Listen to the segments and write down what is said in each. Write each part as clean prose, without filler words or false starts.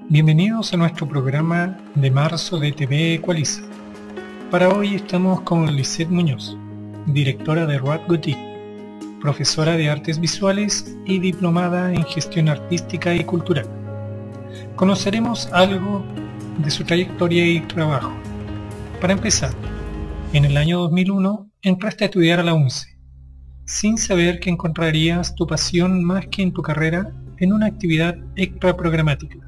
Bienvenidos a nuestro programa de marzo de TV Ecualiza. Para hoy estamos con Lisette Muñoz, directora de Road Gothic, profesora de artes visuales y diplomada en gestión artística y cultural. Conoceremos algo de su trayectoria y trabajo. Para empezar, en el año 2001 entraste a estudiar a la UNCE, sin saber que encontrarías tu pasión más que en tu carrera en una actividad extraprogramática,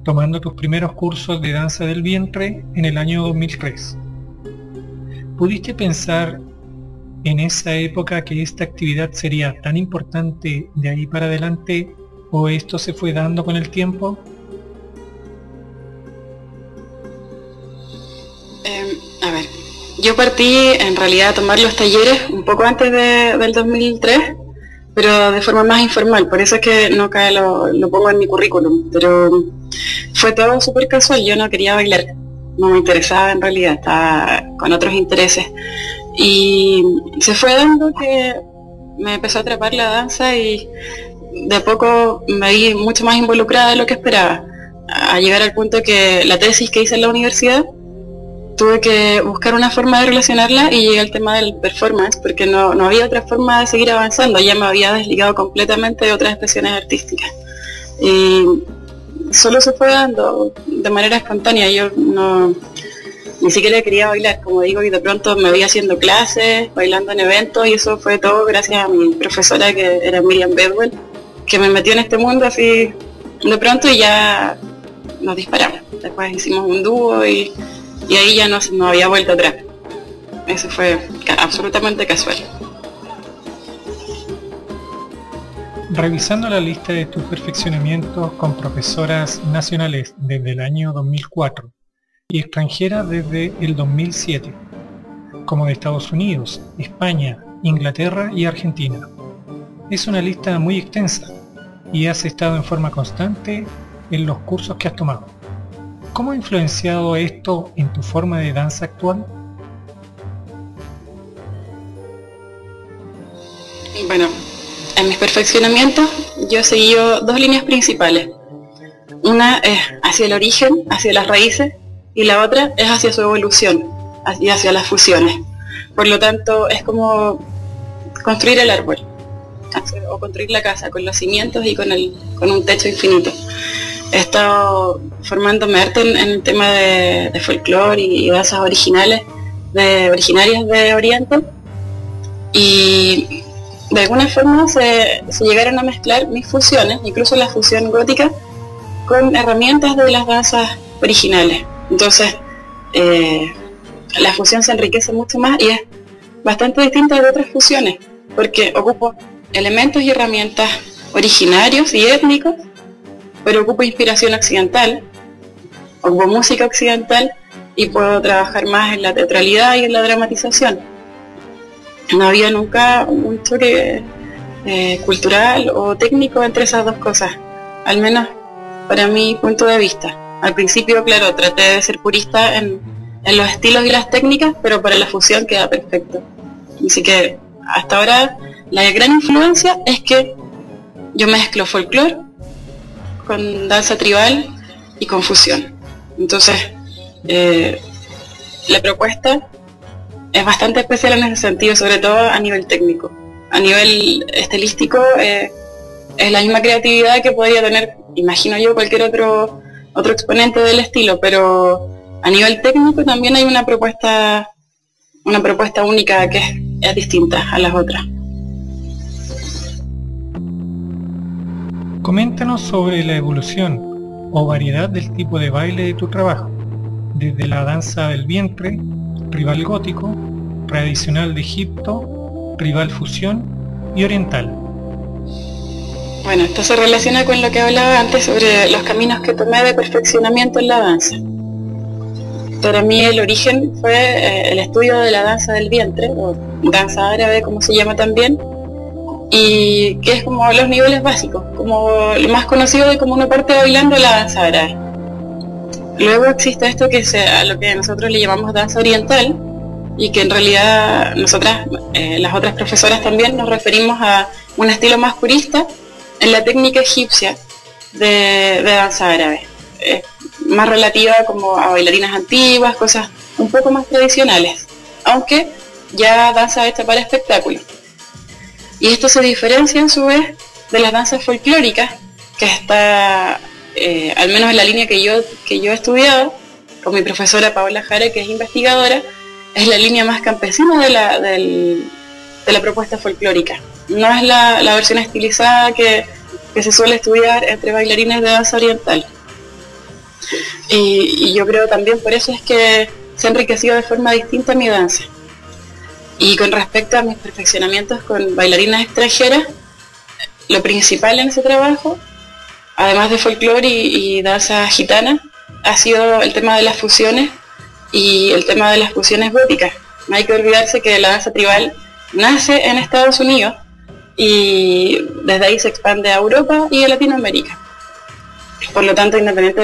tomando tus primeros cursos de danza del vientre en el año 2003. ¿Pudiste pensar en esa época que esta actividad sería tan importante de ahí para adelante, o esto se fue dando con el tiempo? Yo partí en realidad a tomar los talleres un poco antes del 2003, pero de forma más informal, por eso es que nunca lo pongo en mi currículum, pero fue todo súper casual. Yo no quería bailar, no me interesaba en realidad, estaba con otros intereses, y se fue dando que me empezó a atrapar la danza y de a poco me vi mucho más involucrada de lo que esperaba, a llegar al punto que la tesis que hice en la universidad tuve que buscar una forma de relacionarla y llegué al tema del performance, porque no había otra forma de seguir avanzando. Ya me había desligado completamente de otras expresiones artísticas y solo se fue dando de manera espontánea. Yo ni siquiera quería bailar, como digo, y de pronto me veía haciendo clases, bailando en eventos, y eso fue todo gracias a mi profesora, que era Miriam Bedwell, que me metió en este mundo así de pronto, y ya nos disparamos. Después hicimos un dúo y ahí ya no había vuelta atrás. Eso fue absolutamente casual. Revisando la lista de tus perfeccionamientos con profesoras nacionales desde el año 2004 y extranjeras desde el 2007, como de Estados Unidos, España, Inglaterra y Argentina. Es una lista muy extensa y has estado en forma constante en los cursos que has tomado. ¿Cómo ha influenciado esto en tu forma de danza actual? Bueno, en mis perfeccionamientos yo he seguido dos líneas principales. Una es hacia el origen, hacia las raíces, y la otra es hacia su evolución y hacia las fusiones. Por lo tanto, es como construir el árbol o construir la casa con los cimientos y con un techo infinito. He estado formándome harto en el tema de folclore y danzas originarias de Oriente, y de alguna forma se llegaron a mezclar mis fusiones, incluso la fusión gótica, con herramientas de las danzas originales. Entonces la fusión se enriquece mucho más y es bastante distinta de otras fusiones, porque ocupo elementos y herramientas originarios y étnicos, pero ocupo inspiración occidental, ocupo música occidental, y puedo trabajar más en la teatralidad y en la dramatización. No había nunca un choque cultural o técnico entre esas dos cosas, al menos para mi punto de vista. Al principio, claro, traté de ser purista en los estilos y las técnicas, pero para la fusión queda perfecto. Así que hasta ahora la gran influencia es que yo mezclo folclore con danza tribal y con fusión. Entonces la propuesta es bastante especial en ese sentido, sobre todo a nivel técnico. A nivel estilístico es la misma creatividad que podría tener, imagino yo, cualquier otro exponente del estilo, pero a nivel técnico también hay una propuesta única que es distinta a las otras. Coméntanos sobre la evolución o variedad del tipo de baile de tu trabajo, desde la danza del vientre, tribal gótico, tradicional de Egipto, tribal fusión y oriental. Bueno, esto se relaciona con lo que hablaba antes sobre los caminos que tomé de perfeccionamiento en la danza. Para mí el origen fue el estudio de la danza del vientre, o danza árabe como se llama también, y que es como los niveles básicos, como lo más conocido de cómo uno parte bailando la danza árabe. Luego existe esto que a lo que nosotros le llamamos danza oriental, y que en realidad nosotras, las otras profesoras también, nos referimos a un estilo más purista en la técnica egipcia, de danza árabe. Es más relativa como a bailarinas antiguas, cosas un poco más tradicionales, aunque ya danza hecha para espectáculo. Y esto se diferencia a su vez de las danzas folclóricas, que está, al menos en la línea que yo he estudiado, con mi profesora Paola Jara, que es investigadora, es la línea más campesina de la propuesta folclórica. No es la versión estilizada que se suele estudiar entre bailarines de danza oriental. Y yo creo también por eso es que se ha enriquecido de forma distinta mi danza. Y con respecto a mis perfeccionamientos con bailarinas extranjeras, lo principal en ese trabajo, además de folclore y danza gitana, ha sido el tema de las fusiones y el tema de las fusiones góticas. No hay que olvidarse que la danza tribal nace en Estados Unidos y desde ahí se expande a Europa y a Latinoamérica. Por lo tanto, independiente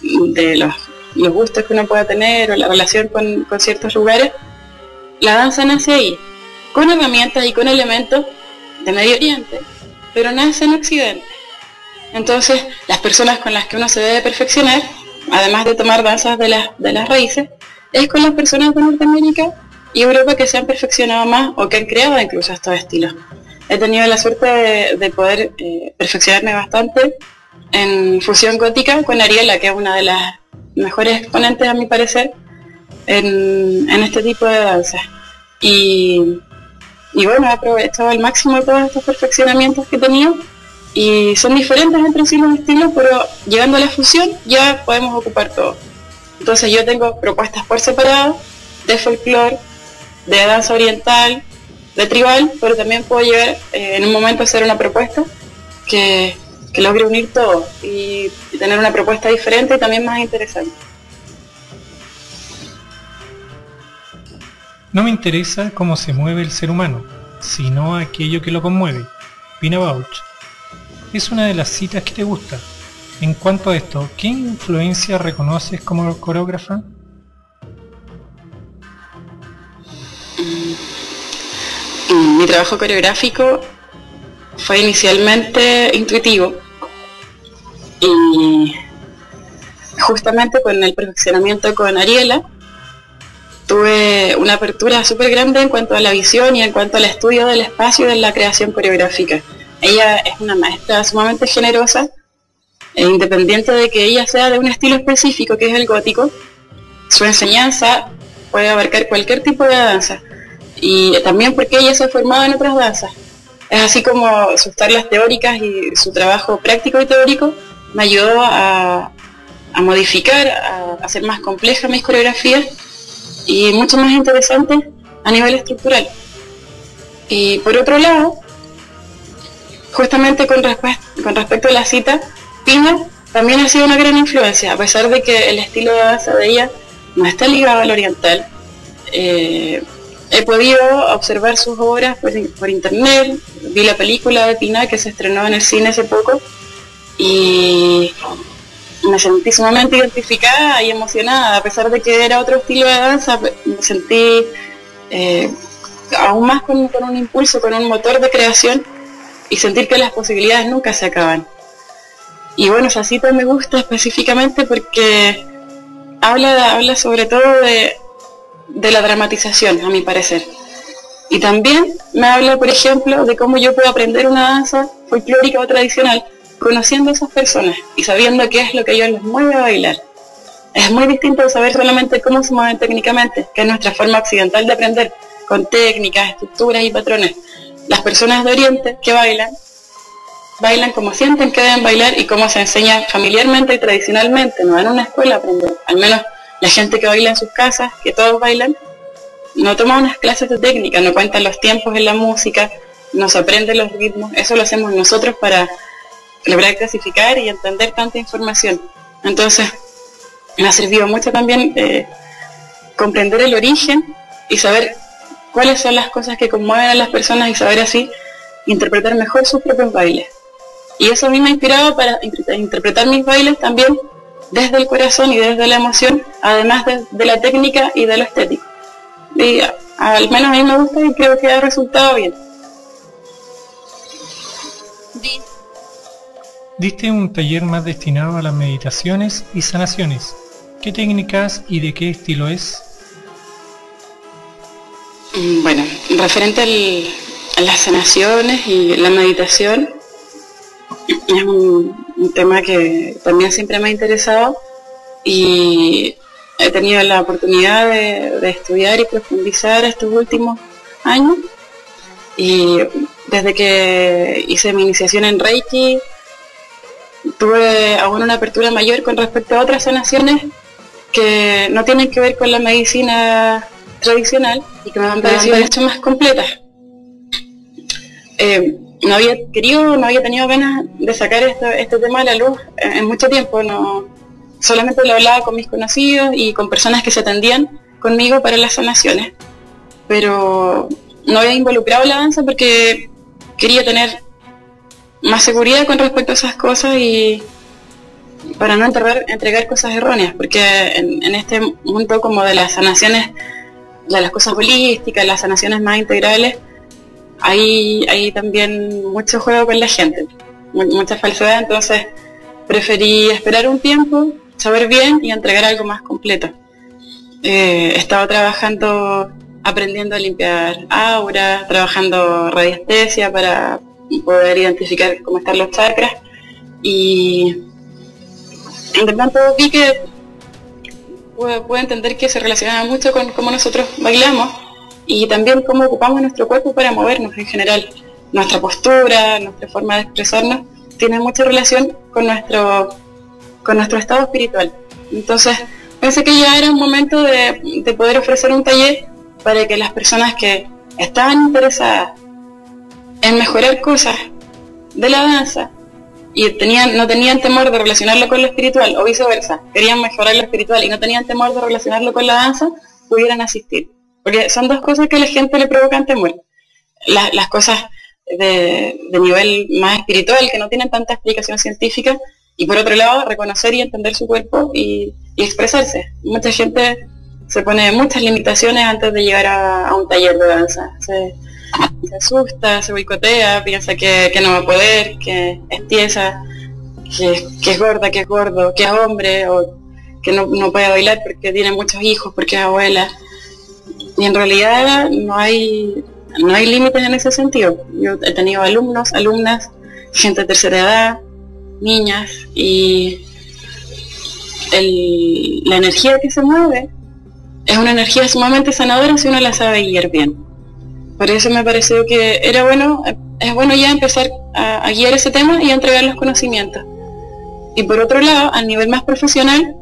de los gustos que uno pueda tener o la relación con ciertos lugares, la danza nace ahí, con herramientas y con elementos de Medio Oriente, pero nace en Occidente. Entonces, las personas con las que uno se debe perfeccionar, además de tomar danzas de las raíces, es con las personas de Norteamérica y Europa que se han perfeccionado más o que han creado incluso estos estilos. He tenido la suerte de poder perfeccionarme bastante en fusión gótica con Ariela, que es una de las mejores exponentes a mi parecer en este tipo de danza. Y bueno, he aprovechado al máximo todos estos perfeccionamientos que he tenido y son diferentes entre sí los estilos, pero llegando a la fusión ya podemos ocupar todo. Entonces yo tengo propuestas por separado de folclore, de danza oriental, de tribal, pero también puedo llegar en un momento a hacer una propuesta que logre unir todo y tener una propuesta diferente y también más interesante. No me interesa cómo se mueve el ser humano, sino aquello que lo conmueve. Pina Bausch. Es una de las citas que te gusta. En cuanto a esto, ¿qué influencia reconoces como coreógrafa? Mi trabajo coreográfico fue inicialmente intuitivo y justamente con el perfeccionamiento con Ariela tuve una apertura súper grande en cuanto a la visión y en cuanto al estudio del espacio y de la creación coreográfica. Ella es una maestra sumamente generosa e independiente de que ella sea de un estilo específico que es el gótico, su enseñanza puede abarcar cualquier tipo de danza y también porque ella se ha formado en otras danzas. Es así como sus tablas teóricas y su trabajo práctico y teórico me ayudó a modificar, a hacer más complejas mis coreografías y mucho más interesantes a nivel estructural. Y por otro lado, justamente con respecto a la cita, Pina también ha sido una gran influencia, a pesar de que el estilo de danza de ella no está ligado al oriental. He podido observar sus obras por internet, vi la película de Pina que se estrenó en el cine hace poco y me sentí sumamente identificada y emocionada, a pesar de que era otro estilo de danza, me sentí aún más con un impulso, con un motor de creación y sentir que las posibilidades nunca se acaban. Y bueno, esa cita me gusta específicamente porque habla sobre todo de la dramatización, a mi parecer. Y también me habla, por ejemplo, de cómo yo puedo aprender una danza folclórica o tradicional conociendo a esas personas y sabiendo qué es lo que a ellos les mueve a bailar. Es muy distinto saber solamente cómo se mueven técnicamente, que es nuestra forma occidental de aprender, con técnicas, estructuras y patrones. Las personas de Oriente que bailan como sienten que deben bailar y como se enseña familiarmente y tradicionalmente, no en una escuela aprender. Al menos la gente que baila en sus casas, que todos bailan, no toma unas clases de técnica, no cuentan los tiempos en la música, no se aprenden los ritmos, eso lo hacemos nosotros para lograr clasificar y entender tanta información. Entonces, me ha servido mucho también comprender el origen y saber cuáles son las cosas que conmueven a las personas y saber así interpretar mejor sus propios bailes. Y eso a mí me ha inspirado para interpretar mis bailes también desde el corazón y desde la emoción, además de la técnica y de lo estético. Y al menos a mí me gusta y creo que ha resultado bien. Diste un taller más destinado a las meditaciones y sanaciones. ¿Qué técnicas y de qué estilo es? Bueno, referente a las sanaciones y la meditación, es un tema que también siempre me ha interesado y he tenido la oportunidad de estudiar y profundizar estos últimos años, y desde que hice mi iniciación en Reiki tuve aún una apertura mayor con respecto a otras sanaciones que no tienen que ver con la medicina tradicional y que me han parecido mucho más completas. No había querido, no había tenido ganas de sacar este tema a la luz en mucho tiempo, no, solamente lo hablaba con mis conocidos y con personas que se atendían conmigo para las sanaciones, pero no había involucrado la danza porque quería tener más seguridad con respecto a esas cosas y para no entregar cosas erróneas, porque en este mundo como de las sanaciones, de las cosas holísticas, las sanaciones más integrales, hay también mucho juego con la gente, mucha falsedad, entonces preferí esperar un tiempo, saber bien y entregar algo más completo. He estado trabajando, aprendiendo a limpiar aura, trabajando radiestesia para poder identificar cómo están los chakras, y de pronto vi que pude entender que se relacionaba mucho con cómo nosotros bailamos y también cómo ocupamos nuestro cuerpo para movernos en general. Nuestra postura, nuestra forma de expresarnos tiene mucha relación con nuestro estado espiritual. Entonces pensé que ya era un momento de poder ofrecer un taller para que las personas que estaban interesadas en mejorar cosas de la danza y no tenían temor de relacionarlo con lo espiritual, o viceversa, querían mejorar lo espiritual y no tenían temor de relacionarlo con la danza, pudieran asistir. Porque son dos cosas que a la gente le provocan temor. Las cosas de nivel más espiritual, que no tienen tanta explicación científica, y por otro lado, reconocer y entender su cuerpo y expresarse. Mucha gente se pone muchas limitaciones antes de llegar a un taller de danza. Se asusta, se boicotea, piensa que no va a poder, que es tiesa, que es gorda, que es gordo, que es hombre, o que no puede bailar porque tiene muchos hijos, porque es abuela. Y en realidad no hay límites en ese sentido. Yo he tenido alumnos, alumnas, gente de tercera edad, niñas, y la energía que se mueve es una energía sumamente sanadora si uno la sabe guiar bien. Por eso me pareció que es bueno ya empezar a guiar ese tema y a entregar los conocimientos. Y por otro lado, a nivel más profesional,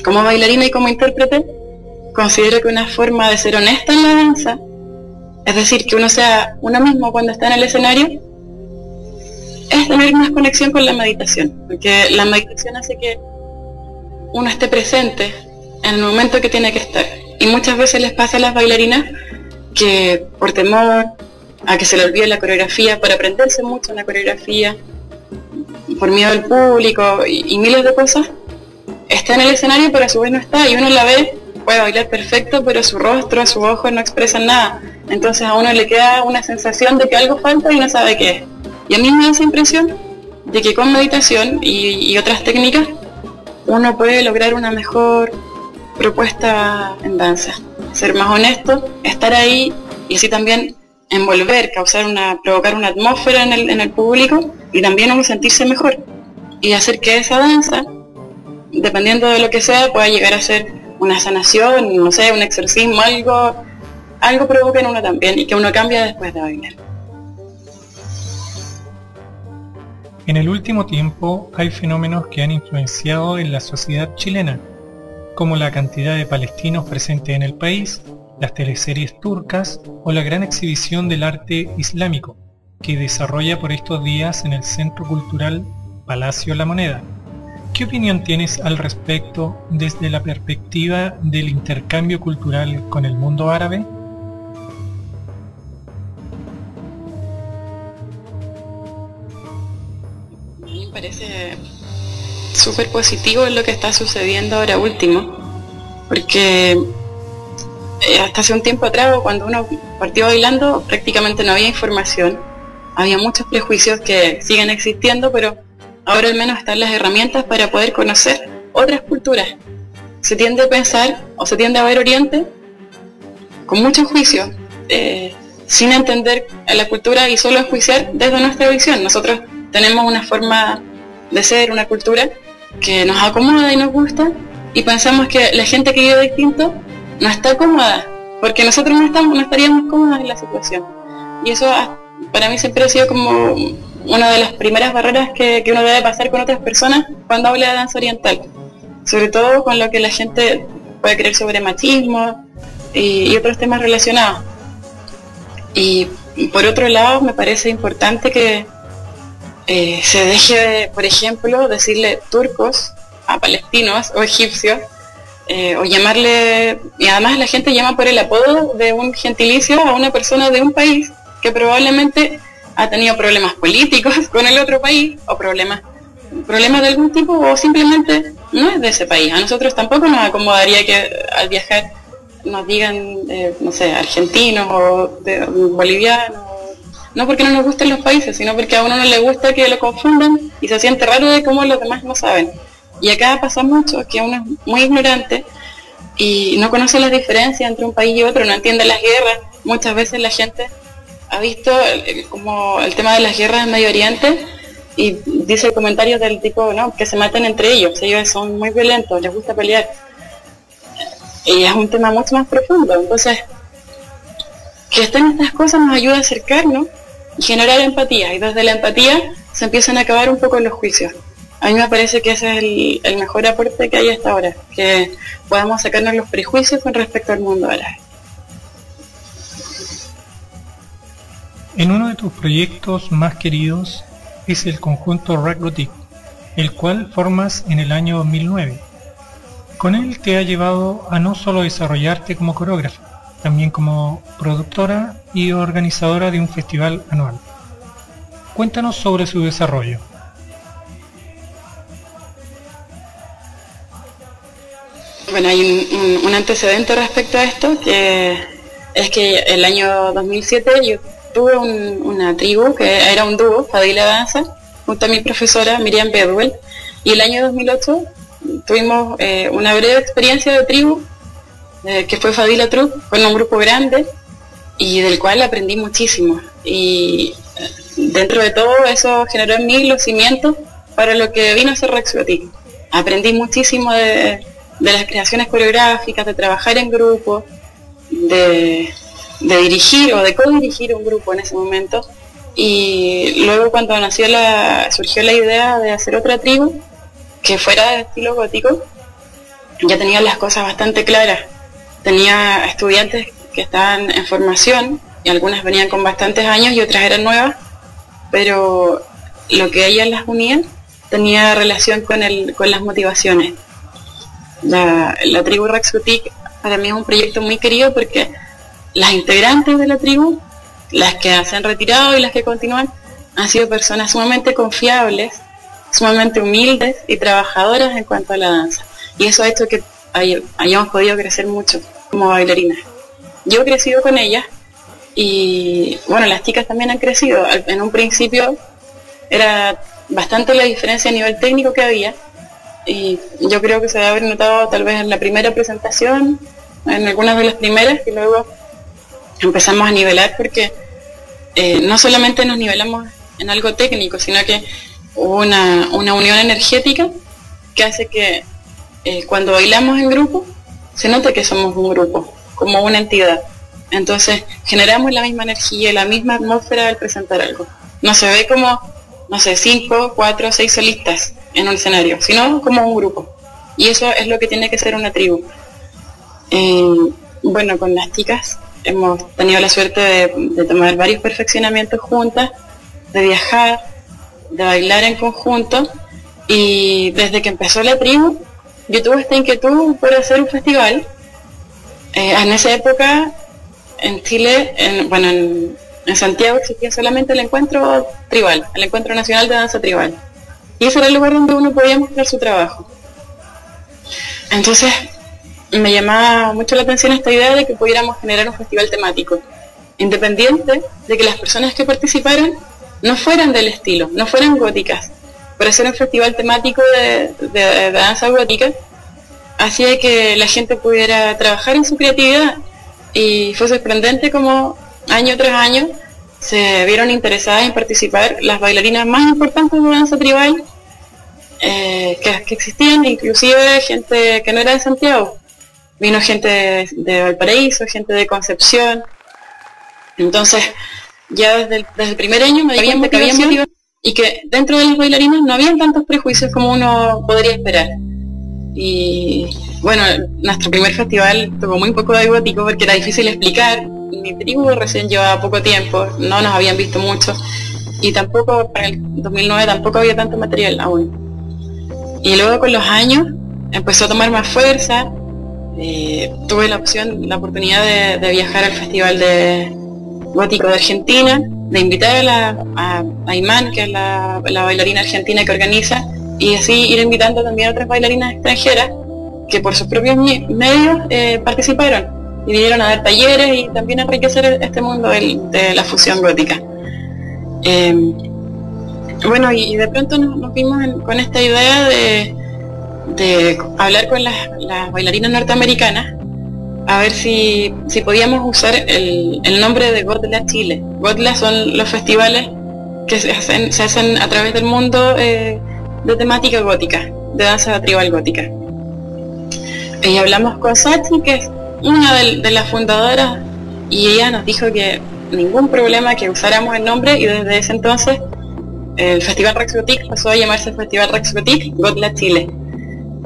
como bailarina y como intérprete, considero que una forma de ser honesta en la danza, es decir, que uno sea uno mismo cuando está en el escenario, es tener más conexión con la meditación, porque la meditación hace que uno esté presente en el momento que tiene que estar. Y muchas veces les pasa a las bailarinas que por temor a que se le olvide la coreografía, por aprenderse mucho una coreografía, por miedo al público y miles de cosas, está en el escenario pero a su vez no está, y uno la ve, puede bailar perfecto, pero su rostro, su ojo no expresan nada. Entonces a uno le queda una sensación de que algo falta y no sabe qué es. Y a mí me da esa impresión de que con meditación y otras técnicas uno puede lograr una mejor propuesta en danza, ser más honesto, estar ahí y así también envolver, provocar una atmósfera en el público y también uno sentirse mejor y hacer que esa danza, dependiendo de lo que sea, pueda llegar a ser una sanación, no sé, un exorcismo, algo provoca en uno también y que uno cambia después de bailar. En el último tiempo hay fenómenos que han influenciado en la sociedad chilena, como la cantidad de palestinos presentes en el país, las teleseries turcas o la gran exhibición del arte islámico que desarrolla por estos días en el Centro Cultural Palacio La Moneda. ¿Qué opinión tienes al respecto desde la perspectiva del intercambio cultural con el mundo árabe? A mí me parece súper positivo lo que está sucediendo ahora último, porque hasta hace un tiempo atrás, cuando uno partió bailando, prácticamente no había información, había muchos prejuicios que siguen existiendo, pero ahora al menos están las herramientas para poder conocer otras culturas. Se tiende a pensar o se tiende a ver Oriente con mucho juicio, sin entender a la cultura y solo enjuiciar desde nuestra visión. Nosotros tenemos una forma de ser, una cultura que nos acomoda y nos gusta, y pensamos que la gente que vive distinto no está cómoda, porque nosotros no estaríamos cómodos en la situación. Y eso para mí siempre ha sido como una de las primeras barreras que uno debe pasar con otras personas cuando habla de danza oriental, sobre todo con lo que la gente puede creer sobre machismo y otros temas relacionados. Y por otro lado, me parece importante que se deje de, por ejemplo, decirle turcos a palestinos o egipcios, o llamarle, y además la gente llama por el apodo de un gentilicio a una persona de un país que probablemente ha tenido problemas políticos con el otro país, o problemas de algún tipo, o simplemente no es de ese país. A nosotros tampoco nos acomodaría que al viajar nos digan, no sé, argentinos o bolivianos, no porque no nos gusten los países, sino porque a uno no le gusta que lo confundan y se siente raro de cómo los demás no saben. Y acá pasa mucho que uno es muy ignorante y no conoce las diferencias entre un país y otro, no entiende las guerras. Muchas veces la gente ha visto como el tema de las guerras en Medio Oriente y dice comentarios del tipo, no, que se maten entre ellos son muy violentos, les gusta pelear. Y es un tema mucho más profundo. Entonces, que estén estas cosas nos ayuda a acercarnos y generar empatía, y desde la empatía se empiezan a acabar un poco los juicios. A mí me parece que ese es el mejor aporte que hay hasta ahora, que podamos sacarnos los prejuicios con respecto al mundo árabe. En uno de tus proyectos más queridos es el conjunto Rat Gothic, el cual formas en el año 2009. Con él te ha llevado a no solo desarrollarte como coreógrafa, también como productora y organizadora de un festival anual. Cuéntanos sobre su desarrollo. Bueno, hay un antecedente respecto a esto, que es que el año 2007 yo tuve una tribu, que era un dúo, Fadila Danza, junto a mi profesora Miriam Bedwell, y el año 2008 tuvimos una breve experiencia de tribu, que fue Fadila Troupe, con un grupo grande, y del cual aprendí muchísimo. Y dentro de todo eso generó en mí los cimientos para lo que vino a ser Rex Gothic. Aprendí muchísimo de las creaciones coreográficas, de trabajar en grupo, de dirigir o de co-dirigir un grupo en ese momento. Y luego cuando surgió la idea de hacer otra tribu que fuera de estilo gótico, ya tenía las cosas bastante claras. Tenía estudiantes que estaban en formación, y algunas venían con bastantes años y otras eran nuevas, pero lo que ellas las unía tenía relación con las motivaciones. La tribu Rex Gothic para mí es un proyecto muy querido porque las integrantes de la tribu, las que se han retirado y las que continúan, han sido personas sumamente confiables, sumamente humildes y trabajadoras en cuanto a la danza. Y eso ha hecho que hayamos podido crecer mucho como bailarinas. Yo he crecido con ellas y bueno, las chicas también han crecido. En un principio era bastante la diferencia a nivel técnico que había, y yo creo que se debe haber notado tal vez en la primera presentación, en algunas de las primeras, y luego empezamos a nivelar porque no solamente nos nivelamos en algo técnico, sino que hubo una unión energética que hace que cuando bailamos en grupo se note que somos un grupo, como una entidad. Entonces generamos la misma energía y la misma atmósfera al presentar algo. No se ve como, no sé, 5, 4, 6 solistas en un escenario, sino como un grupo. Y eso es lo que tiene que ser una tribu. Bueno, con las chicas hemos tenido la suerte de tomar varios perfeccionamientos juntas, de viajar, de bailar en conjunto, y desde que empezó la tribu yo tuve esta inquietud por hacer un festival. En esa época en Chile, en Santiago existía solamente el encuentro tribal, el encuentro nacional de danza tribal, y ese era el lugar donde uno podía mostrar su trabajo. Entonces me llamaba mucho la atención esta idea de que pudiéramos generar un festival temático, independiente de que las personas que participaran no fueran del estilo, no fueran góticas, por ser un festival temático de danza gótica, hacía que la gente pudiera trabajar en su creatividad, y fue sorprendente como año tras año se vieron interesadas en participar las bailarinas más importantes de danza tribal que existían, inclusive gente que no era de Santiago. Vino gente de Valparaíso, gente de Concepción. Entonces ya desde el primer año me había motivado, y que dentro de las bailarinas no habían tantos prejuicios como uno podría esperar. Y bueno, nuestro primer festival tocó muy poco de gótico porque era difícil explicar. Mi tribu recién llevaba poco tiempo, no nos habían visto mucho, y tampoco para el 2009 tampoco había tanto material aún. Y luego con los años empezó a tomar más fuerza. Tuve la oportunidad de viajar al Festival de Gótico de Argentina, de invitar a Imán, que es la bailarina argentina que organiza, y así ir invitando también a otras bailarinas extranjeras que por sus propios medios participaron y vinieron a dar talleres y también a enriquecer este mundo de la fusión gótica. Bueno, y de pronto nos vimos con esta idea de hablar con las bailarinas norteamericanas a ver si podíamos usar el nombre de Gotla Chile. Gotla son los festivales que se hacen a través del mundo de temática gótica, de danza tribal gótica. Y hablamos con Sachi, que es una de las fundadoras, y ella nos dijo que ningún problema que usáramos el nombre, y desde ese entonces el Festival Rex Gothic pasó a llamarse Festival Rex Gothic Gotla Chile,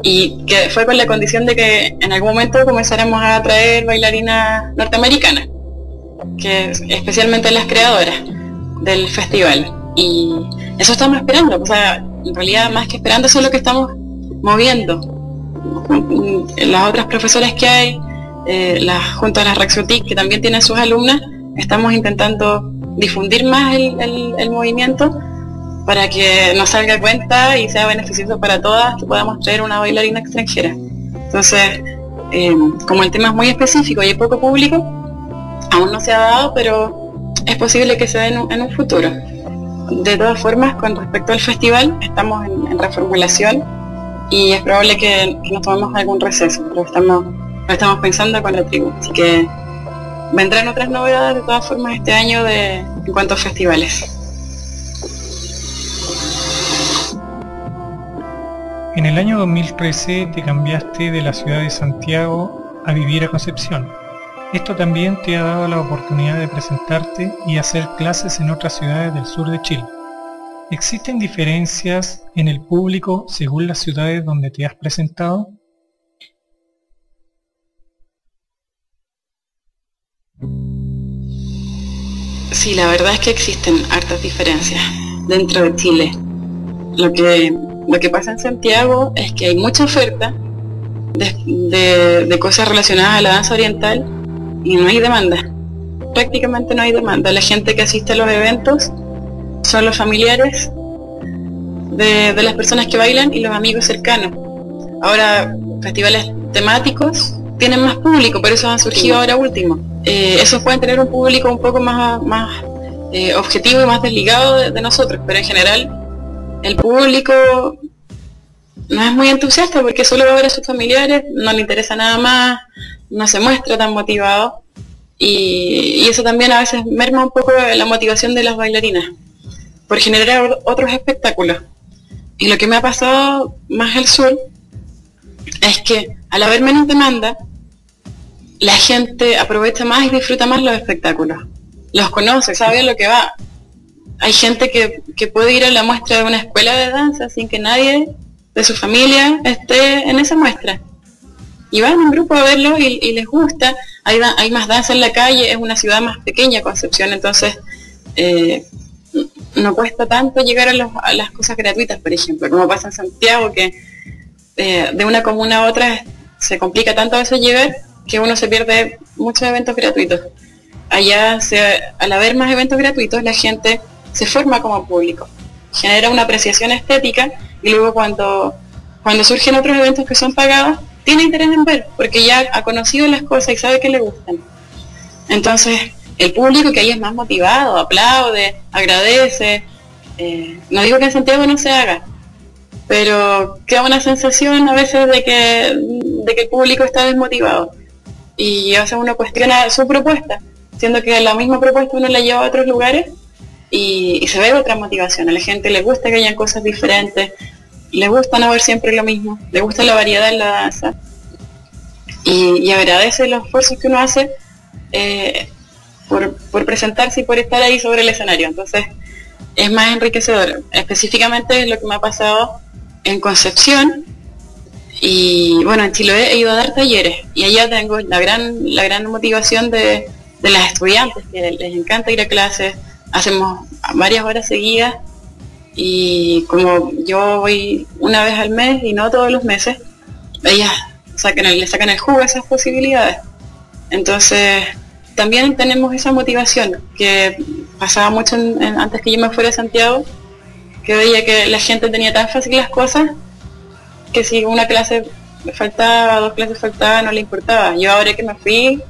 y que fue con la condición de que en algún momento comenzáramos a traer bailarinas norteamericanas, que especialmente las creadoras del festival, y eso estamos esperando. O sea, en realidad más que esperando, eso es lo que estamos moviendo. Las otras profesoras que hay, junto a las Rex Gothic, que también tienen sus alumnas, estamos intentando difundir más el movimiento para que nos salga a cuenta y sea beneficioso para todas que podamos traer una bailarina extranjera. Entonces, como el tema es muy específico y hay poco público, aún no se ha dado, pero es posible que se dé en un futuro. De todas formas, con respecto al festival, estamos en reformulación y es probable que nos tomemos algún receso, pero lo estamos pensando con la tribu, así que vendrán otras novedades de todas formas este año en cuanto a festivales. En el año 2013 te cambiaste de la ciudad de Santiago a vivir a Concepción. Esto también te ha dado la oportunidad de presentarte y hacer clases en otras ciudades del sur de Chile. ¿Existen diferencias en el público según las ciudades donde te has presentado? Sí, la verdad es que existen hartas diferencias dentro de Chile. Lo que pasa en Santiago es que hay mucha oferta de cosas relacionadas a la danza oriental y no hay demanda. Prácticamente no hay demanda. La gente que asiste a los eventos son los familiares de las personas que bailan y los amigos cercanos. Ahora, festivales temáticos tienen más público, pero esos han surgido ahora último. Esos pueden tener un público un poco más objetivo y más desligado de nosotros, pero en general el público no es muy entusiasta porque solo va a ver a sus familiares, no le interesa nada más, no se muestra tan motivado, y eso también a veces merma un poco la motivación de las bailarinas por generar otros espectáculos. Y lo que me ha pasado más al sur es que al haber menos demanda, la gente aprovecha más y disfruta más los espectáculos, los conoce, sabe a lo que va. Hay gente que puede ir a la muestra de una escuela de danza sin que nadie de su familia esté en esa muestra, y van en grupo a verlo y les gusta. Hay más danza en la calle, es una ciudad más pequeña, Concepción, entonces no cuesta tanto llegar a las cosas gratuitas, por ejemplo, como pasa en Santiago, que de una comuna a otra se complica tanto a veces llegar que uno se pierde muchos eventos gratuitos. Allá, al haber más eventos gratuitos, la gente se forma como público, genera una apreciación estética, y luego cuando surgen otros eventos que son pagados, tiene interés en ver, porque ya ha conocido las cosas y sabe que le gustan. Entonces, el público que ahí es más motivado, aplaude, agradece. No digo que en Santiago no se haga, pero queda una sensación a veces de que el público está desmotivado y a veces uno cuestiona su propuesta, siendo que la misma propuesta uno la lleva a otros lugares y se ve otra motivación. A la gente le gusta que hayan cosas diferentes, le gusta no ver siempre lo mismo, le gusta la variedad en la danza y agradece los esfuerzos que uno hace por presentarse y por estar ahí sobre el escenario. Entonces es más enriquecedor. Específicamente es lo que me ha pasado en Concepción, y bueno, en Chiloé he ido a dar talleres y allá tengo la gran motivación de las estudiantes, que les encanta ir a clases. Hacemos varias horas seguidas y como yo voy una vez al mes y no todos los meses, ellas le sacan el jugo a esas posibilidades. Entonces también tenemos esa motivación que pasaba mucho antes que yo me fuera a Santiago, que veía que la gente tenía tan fácil las cosas que si una clase faltaba, 2 clases faltaban, no le importaba. Yo ahora que me fui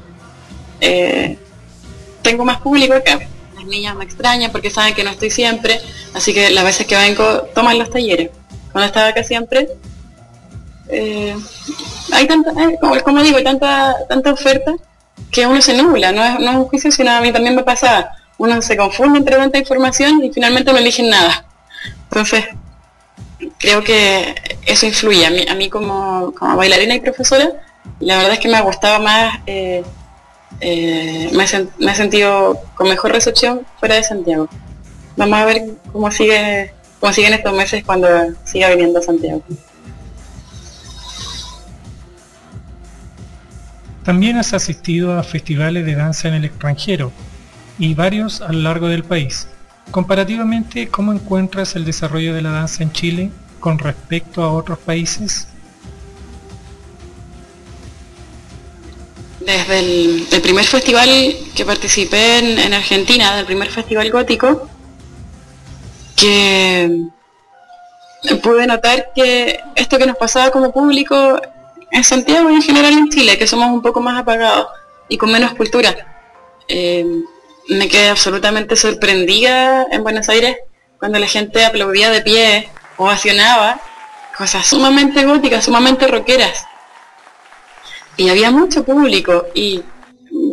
tengo más público acá. Las niñas me extrañan porque saben que no estoy siempre, así que las veces que vengo toman los talleres. Cuando estaba acá siempre hay tanta, como digo, hay tanta oferta que uno se nubla. No es un juicio, sino a mí también me pasaba. Uno se confunde entre tanta información y finalmente no eligen nada. Entonces creo que eso influye. A mí como bailarina y profesora, la verdad es que me ha gustado más, me he sentido con mejor recepción fuera de Santiago. Vamos a ver cómo siguen estos meses cuando siga viniendo a Santiago. También has asistido a festivales de danza en el extranjero y varios a lo largo del país. Comparativamente, ¿cómo encuentras el desarrollo de la danza en Chile con respecto a otros países? Desde el primer festival que participé en Argentina, del primer festival gótico, que pude notar que esto que nos pasaba como público en Santiago y en general en Chile, que somos un poco más apagados y con menos cultura. Me quedé absolutamente sorprendida en Buenos Aires cuando la gente aplaudía de pie, ovacionaba, cosas sumamente góticas, sumamente rockeras. Y había mucho público y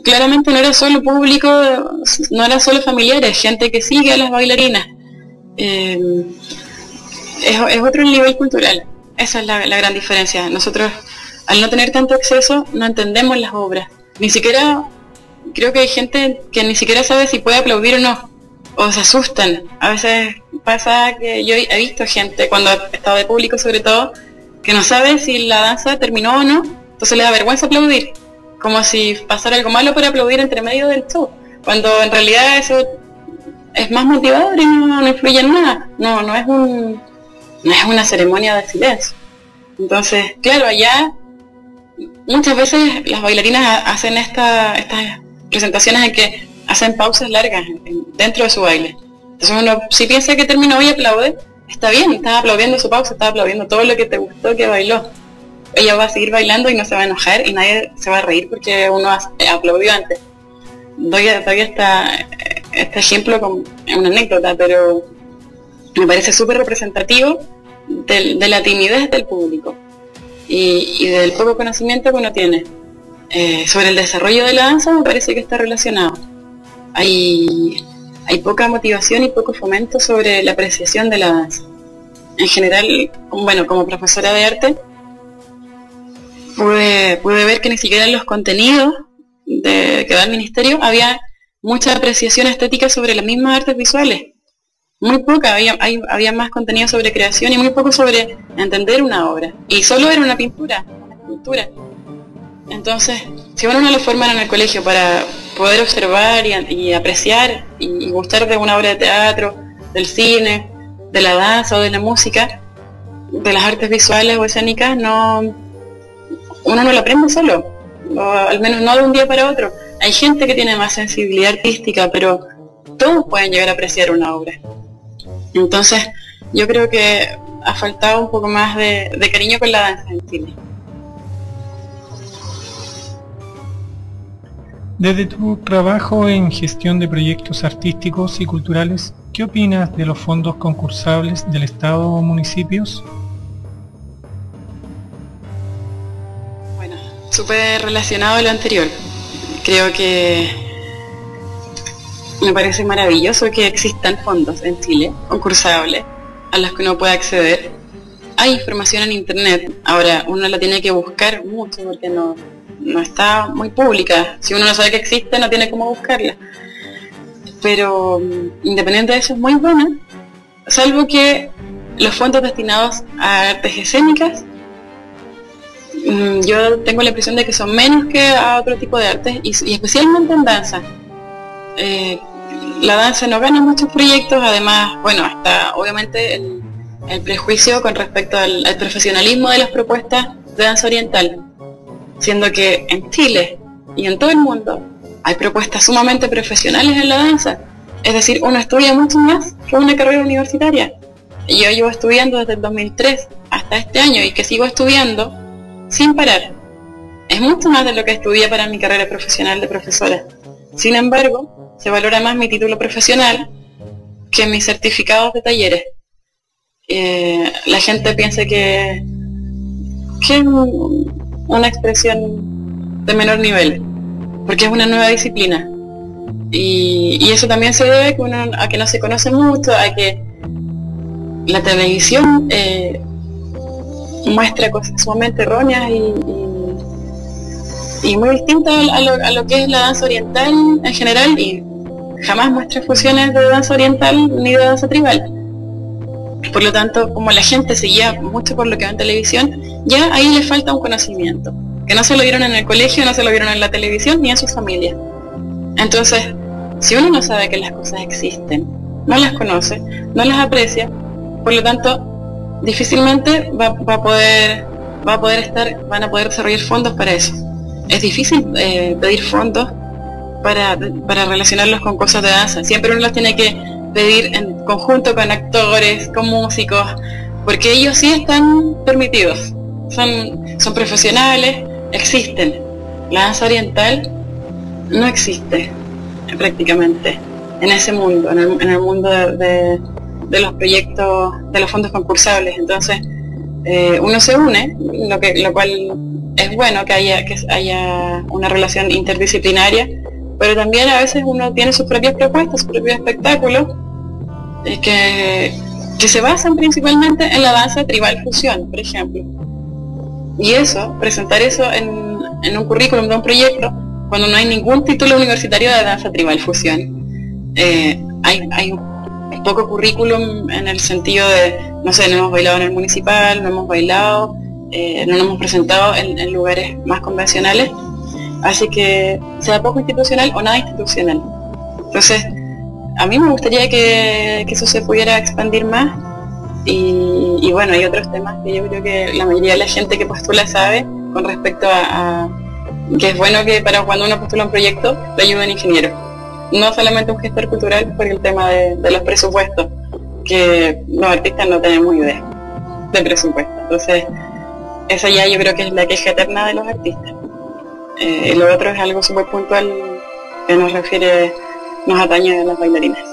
claramente no era solo público, no era solo familiares, gente que sigue a las bailarinas. Es otro nivel cultural, esa es la gran diferencia. Nosotros, al no tener tanto acceso, no entendemos las obras. Ni siquiera, creo que hay gente que ni siquiera sabe si puede aplaudir o no, o se asustan. A veces pasa que yo he visto gente, cuando he estado de público sobre todo, que no sabe si la danza terminó o no, entonces le da vergüenza aplaudir, como si pasara algo malo para aplaudir entre medio del show, cuando en realidad eso es más motivador y no influye en nada. No es una ceremonia de silencio. Entonces, claro, allá muchas veces las bailarinas hacen estas presentaciones en que hacen pausas largas dentro de su baile. Entonces uno, si piensa que terminó y aplaude, está bien, estás aplaudiendo su pausa, estás aplaudiendo todo lo que te gustó que bailó. Ella va a seguir bailando y no se va a enojar y nadie se va a reír porque uno aplaudió antes. Doy todavía este ejemplo con una anécdota, pero me parece súper representativo de la timidez del público y del poco conocimiento que uno tiene. Sobre el desarrollo de la danza me parece que está relacionado. Hay poca motivación y poco fomento sobre la apreciación de la danza. En general, bueno, como profesora de arte, pude ver que ni siquiera en los contenidos que da el ministerio había mucha apreciación estética sobre las mismas artes visuales. Muy poca, había más contenido sobre creación y muy poco sobre entender una obra. Y solo era una pintura, una escultura. Entonces, si uno no lo forman en el colegio para poder observar y apreciar y gustar de una obra de teatro, del cine, de la danza o de la música, de las artes visuales o escénicas, uno no lo aprende solo, o al menos no de un día para otro. Hay gente que tiene más sensibilidad artística, pero todos pueden llegar a apreciar una obra. Entonces, yo creo que ha faltado un poco más de cariño con la danza en Chile. Desde tu trabajo en gestión de proyectos artísticos y culturales, ¿qué opinas de los fondos concursables del Estado o municipios? súper relacionado a lo anterior. Creo que me parece maravilloso que existan fondos en Chile, concursables, a los que uno puede acceder. Hay información en internet, ahora uno la tiene que buscar mucho porque no está muy pública. Si uno no sabe que existe, no tiene cómo buscarla. Pero independiente de eso, es muy buena, salvo que los fondos destinados a artes escénicas, yo tengo la impresión de que son menos que a otro tipo de artes, y especialmente en danza. La danza no gana muchos proyectos, además, bueno, está obviamente el prejuicio con respecto al profesionalismo de las propuestas de danza oriental, siendo que en Chile y en todo el mundo hay propuestas sumamente profesionales en la danza. Es decir, uno estudia mucho más que una carrera universitaria. Yo llevo estudiando desde el 2003 hasta este año y que sigo estudiando sin parar. Es mucho más de lo que estudié para mi carrera profesional de profesora. Sin embargo, se valora más mi título profesional que mis certificados de talleres. La gente piensa que es una expresión de menor nivel, porque es una nueva disciplina. Y eso también se debe a que no se conoce mucho, a que la televisión muestra cosas sumamente erróneas y muy distintas a lo que es la danza oriental en general, y jamás muestra fusiones de danza oriental ni de danza tribal. Por lo tanto, como la gente se guía mucho por lo que ve en televisión, ya ahí le falta un conocimiento, que no se lo dieron en el colegio, no se lo dieron en la televisión ni en sus familias. Entonces, si uno no sabe que las cosas existen, no las conoce, no las aprecia, por lo tanto, difícilmente van a poder desarrollar fondos para eso. Es difícil pedir fondos para relacionarlos con cosas de danza. Siempre uno los tiene que pedir en conjunto con actores, con músicos, porque ellos sí están permitidos, son profesionales, existen. La danza oriental no existe prácticamente en ese mundo, en el mundo de los proyectos, de los fondos concursables. Entonces uno se une, lo cual es bueno que haya una relación interdisciplinaria, pero también a veces uno tiene sus propias propuestas, sus propios espectáculos que se basan principalmente en la danza tribal fusión, por ejemplo. Y presentar eso en un currículum de un proyecto, cuando no hay ningún título universitario de danza tribal fusión. Hay poco currículum en el sentido de, no sé, no hemos bailado en el municipal, no hemos bailado, no nos hemos presentado en lugares más convencionales, así que sea poco institucional o nada institucional. Entonces, a mí me gustaría que eso se pudiera expandir más, y bueno, hay otros temas que yo creo que la mayoría de la gente que postula sabe con respecto a que es bueno que para cuando uno postula un proyecto le ayude un ingeniero, no solamente un gestor cultural, por el tema de los presupuestos, que los artistas no tenemos idea de presupuesto. Entonces, esa ya yo creo que es la queja eterna de los artistas. Lo otro es algo súper puntual que nos atañe a las bailarinas.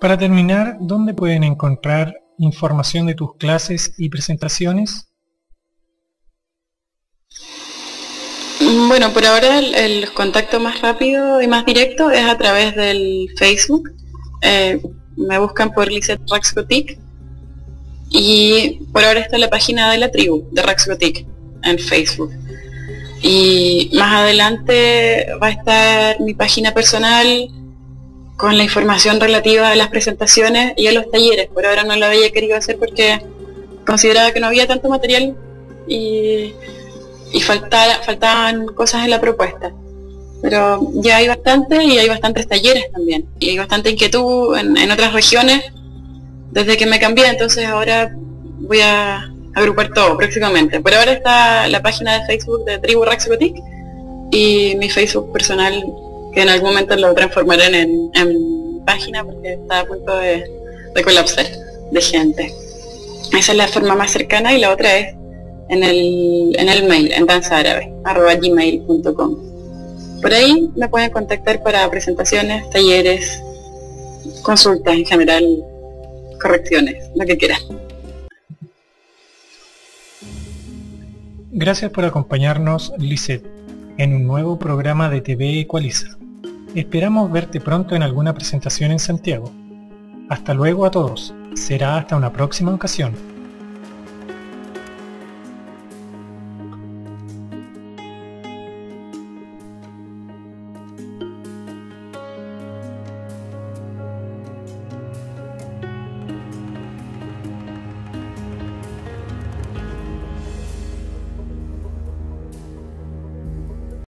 Para terminar, ¿dónde pueden encontrar información de tus clases y presentaciones? Bueno, por ahora el contacto más rápido y más directo es a través del Facebook. Me buscan por Lisette Raxcotic, y por ahora está la página de la tribu de Raxcotic en Facebook. Y más adelante va a estar mi página personal con la información relativa a las presentaciones y a los talleres. Por ahora no lo había querido hacer porque consideraba que no había tanto material y faltaban cosas en la propuesta. Pero ya hay bastante, y hay bastantes talleres también, y hay bastante inquietud en otras regiones desde que me cambié, entonces ahora voy a agrupar todo próximamente. Por ahora está la página de Facebook de Tribu Raxcotic y mi Facebook personal, que en algún momento lo transformaré en página porque está a punto de colapsar de gente. Esa es la forma más cercana, y la otra es en el mail, en danzaarabe@gmail.com. Por ahí me pueden contactar para presentaciones, talleres, consultas en general, correcciones, lo que quieran. Gracias por acompañarnos, Lisette, en un nuevo programa de TV Ecualiza. Esperamos verte pronto en alguna presentación en Santiago. Hasta luego a todos. Será hasta una próxima ocasión.